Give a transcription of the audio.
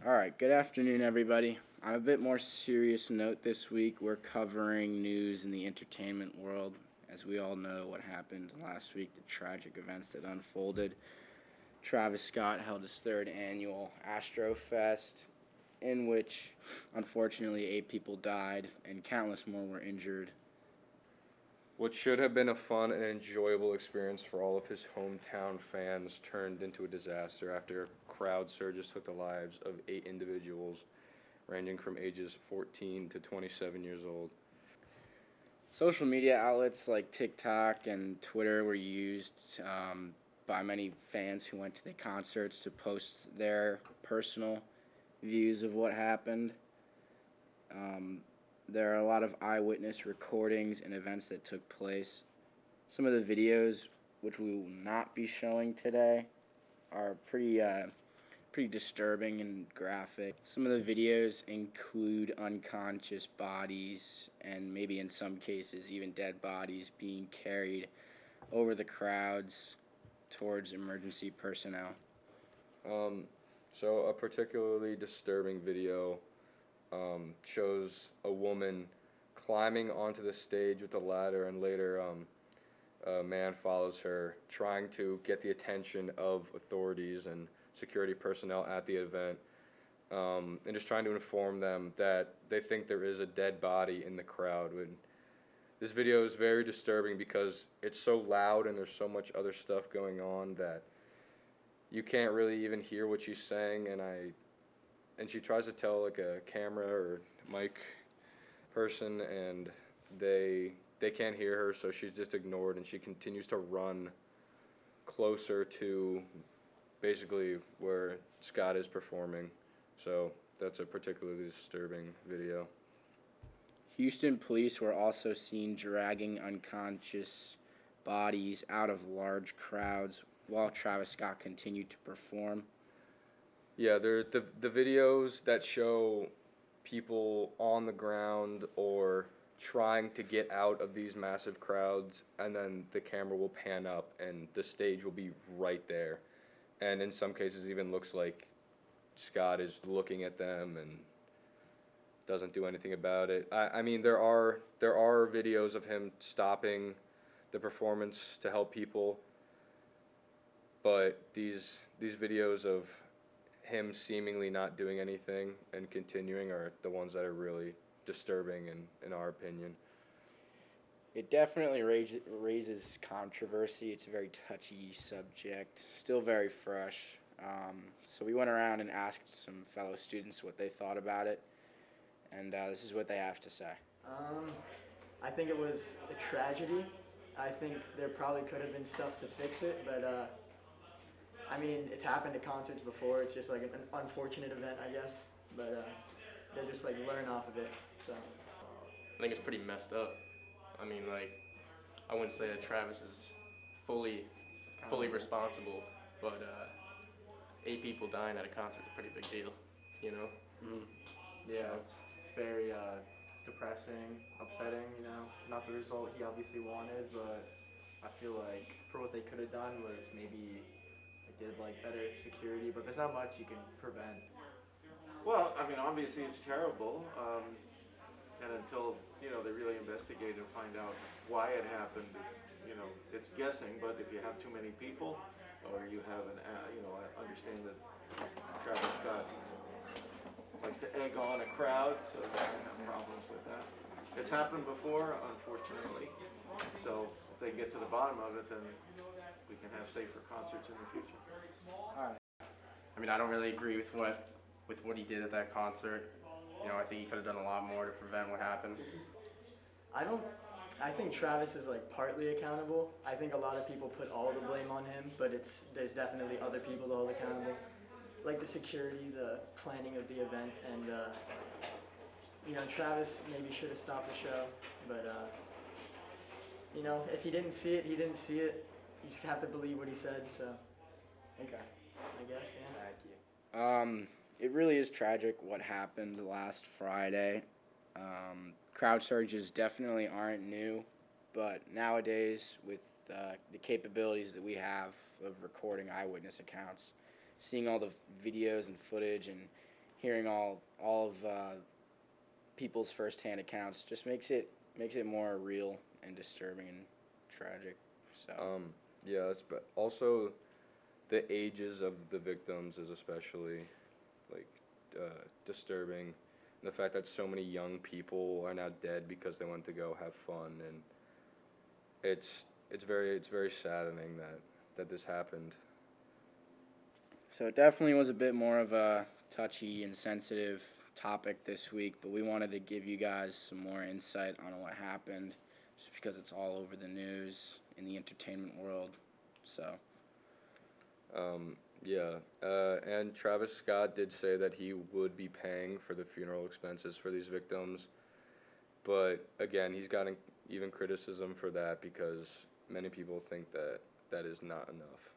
Alright, good afternoon, everybody. On a bit more serious note this week, we're covering news in the entertainment world. As we all know what happened last week, the tragic events that unfolded. Travis Scott held his third annual Astrofest, in which, unfortunately, 8 people died and countless more were injured. What should have been a fun and enjoyable experience for all of his hometown fans turned into a disaster after crowd surges took the lives of 8 individuals, ranging from ages 14 to 27 years old. Social media outlets like TikTok and Twitter were used by many fans who went to the concerts to post their personal views of what happened. There are a lot of eyewitness recordings and events that took place. Some of the videos, which we will not be showing today, are pretty disturbing and graphic. Some of the videos include unconscious bodies and maybe in some cases even dead bodies being carried over the crowds towards emergency personnel. So a particularly disturbing video shows a woman climbing onto the stage with a ladder, and later a man follows her, trying to get the attention of authorities and security personnel at the event, and just trying to inform them that they think there is a dead body in the crowd. And this video is very disturbing because it's so loud and there's so much other stuff going on that you can't really even hear what she's saying, and she tries to tell like a camera or mic person, and they can't hear her, so she's just ignored, and she continues to run closer to basically where Scott is performing. So that's a particularly disturbing video. Houston police were also seen dragging unconscious bodies out of large crowds while Travis Scott continued to perform. Yeah, the videos that show people on the ground or trying to get out of these massive crowds, and then the camera will pan up and the stage will be right there. And in some cases even looks like Scott is looking at them and doesn't do anything about it. I mean, there are videos of him stopping the performance to help people, but these videos of him seemingly not doing anything and continuing are the ones that are really disturbing in our opinion. It definitely raises controversy. It's a very touchy subject, still very fresh. So we went around and asked some fellow students what they thought about it, and this is what they have to say. I think it was a tragedy. I think there probably could have been stuff to fix it, but I mean, it's happened at concerts before. It's just like an unfortunate event, I guess. But they just like learn off of it. So I think it's pretty messed up. I mean, like, I wouldn't say that Travis is fully responsible, but 8 people dying at a concert is a pretty big deal, you know? Mm-hmm. Yeah, it's very depressing, upsetting, you know. Not the result he obviously wanted, but I feel like for what they could have done was maybe did like better security, but there's not much you can prevent. Well, I mean, obviously it's terrible, and until they really investigate and find out why it happened, it's guessing. But if you have too many people, or you have I understand that Travis Scott likes to egg on a crowd, so they have problems with that. It's happened before, unfortunately. So if they get to the bottom of it, then we can have safer concerts in the future. I mean, I don't really agree with what he did at that concert. You know, I think he could have done a lot more to prevent what happened. I think Travis is like partly accountable. I think a lot of people put all the blame on him, but there's definitely other people to hold accountable, like the security, the planning of the event, and Travis maybe should have stopped the show, but if he didn't see it, he didn't see it. You just have to believe what he said. So, okay, I guess, yeah. Thank you. It really is tragic what happened last Friday. Crowd surges definitely aren't new, but nowadays with the capabilities that we have of recording eyewitness accounts, seeing all the videos and footage and hearing all of people's firsthand accounts just makes it more real and disturbing and tragic. So Yeah, but also the ages of the victims is especially like disturbing. And the fact that so many young people are now dead because they went to go have fun, and it's very saddening that this happened. So it definitely was a bit more of a touchy and sensitive topic this week, but we wanted to give you guys some more insight on what happened, just because it's all over the news in the entertainment world. So. And Travis Scott did say that he would be paying for the funeral expenses for these victims, but again, he's gotten even criticism for that because many people think that is not enough.